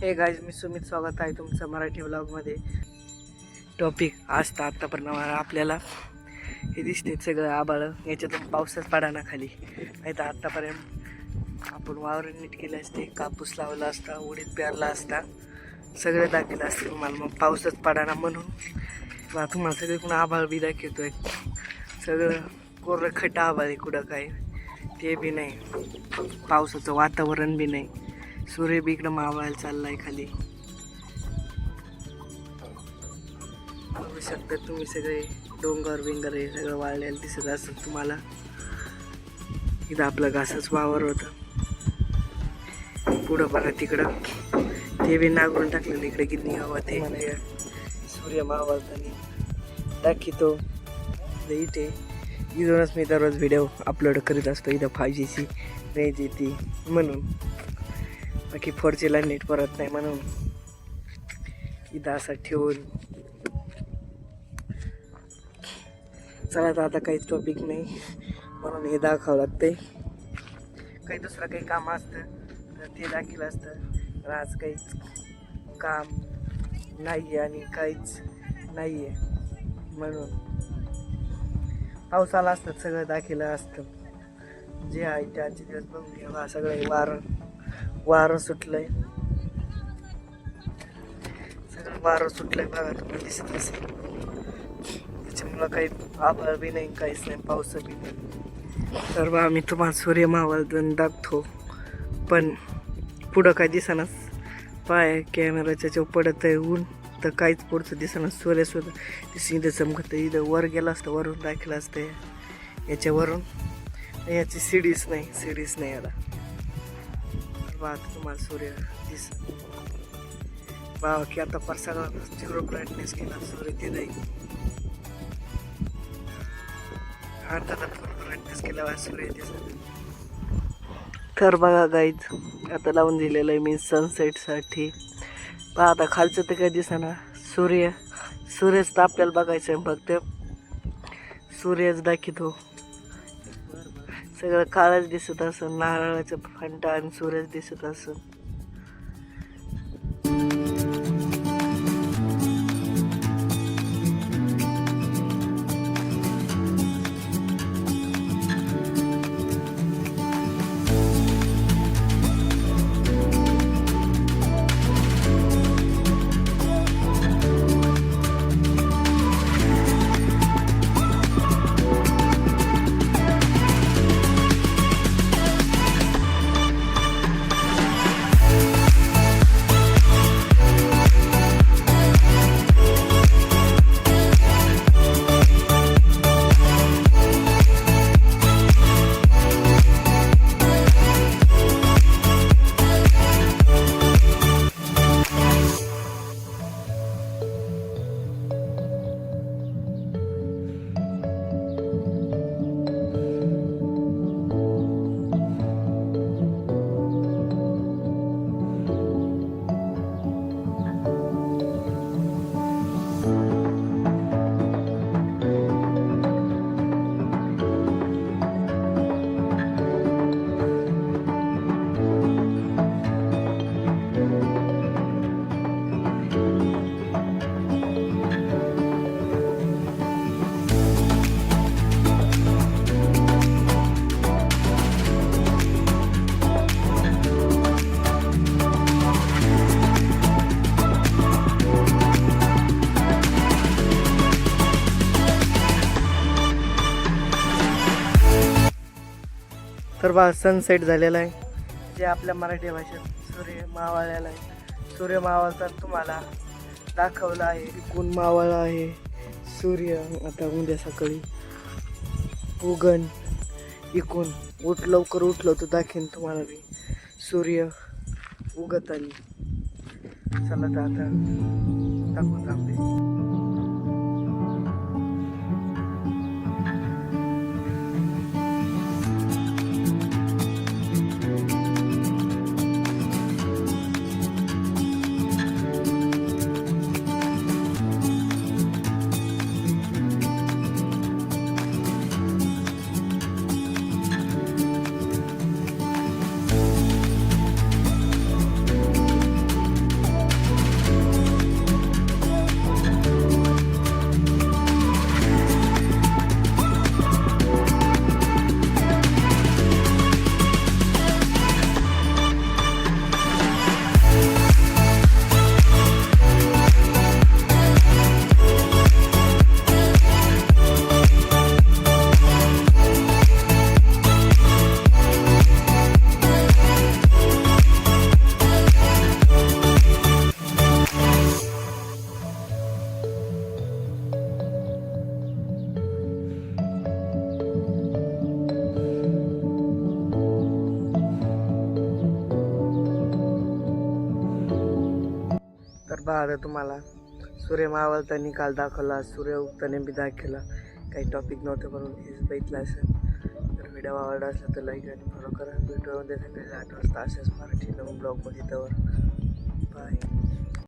हे गाईज, मी सुमित, स्वागत आहे तुमचं मराठी व्लॉगमध्ये. टॉपिक असतं आत्तापर्यंत आपल्याला हे दिसते सगळं आबाळ, याच्यातून पाऊसच पडा ना खाली. नाही तर आत्तापर्यंत आपण वावर नीट केले असते, कापूस लावला असता, उडीद पेरला असता, सगळं दाखवलं असतं तुम्हाला. मग पाऊसच पडा ना म्हणून तुम्हाला सगळीकडून आबाळ बी दाखवतोय. सगळं कोरं खटा आबाळ आहे, कुठं काय ते बी नाही, पावसाचं वातावरण बी नाही. सूर्य बी इकडं मावळायला चाललाय खाली. बघू शकता तुम्ही, सगळे डोंगर बिंगर हे सगळं वाळलेलं दिसत असेल तुम्हाला. इथं आपलं घासच वावर होतं. पुढं बघा तिकडं ते बी नागरून टाकलेलं, इकडे किती हवा ते सूर्य मावळताना दाखवतो. इथे इथूनच मी दररोज व्हिडिओ अपलोड करीत असतो. इथं 5Gची रेंज येते म्हणून, बाकी 4Gला नेट परत नाही म्हणून इथं असं ठेवून. चला तर आता काहीच टॉपिक नाही म्हणून हे दाखवावं लागतंय. काही दुसरं काही काम असतं तर ते दाखवलं असतं, तर आज काहीच काम नाही आणि काहीच नाही आहे म्हणून. पाऊस आला असतं सगळं दाखवलं असतं. जे आहे ते आजचे दिवस बघून घ्या. सगळं वारं सुटलंय, सगळं वारं सुटलंय बघा, तुम्हाला दिसत असेल. त्याच्यामुळं काही आभाळ बी नाही, काहीच नाही, पाऊस बी नाही. तर बा मी तुम्हाला सूर्य मावळताना दाखवतो, पण पुढं काय दिसनाच. पाय कॅमेराच्या चौ पडत आहे ऊन, तर काहीच पुढचं दिसणार. सूर्यसुद्धा दिसून इथं चमकतं. इथं वर गेलं असतं, वरून दाखलं असतं याच्यावरून. याची सिडीच नाही याला. बा तुम्हाला सूर्य दिस बा की आता पर सगळा 0 ब्राईटनेस केला सूर्य ते नाही. आता फुल ब्राईटनेस केला सूर्य दिसत. तर बघा गाईज, आता लावून दिलेलं आहे मी सनसेटसाठी. पहा आता खालचं तर काही दिसना. सूर्यच तर आपल्याला बघायचं आहे, फक्त सूर्यच दाखवतो. सगळं काळच दिसत असेल, नारळाचं फांटा आणि सूर्यच दिसत असेल. तर बा सनसेट झालेला आहे, जे आपल्या मराठी भाषेत सूर्य मावळलेला आहे. सूर्य मावळतात तुम्हाला दाखवलं आहे, कोण मावळला आहे सूर्य. आता उद्या सकाळी उगन इकून लवकर उठलो तर दाखवेन तुम्हाला मी सूर्य उगत आली. चला तर आता दाखवून थांबते. बरं तुम्हाला सूर्य मावळताना काल दाखवला, सूर्य उगताना बी दाखवला. काही टॉपिक नव्हते म्हणून हेच बघितलं असेल. तर व्हिडिओ आवडला असला तर लाईक आणि फॉलो करा. भेटूया उद्या सकाळी 8 वाजता अशाच मराठी नवीन ब्लॉगमध्ये. त्यावर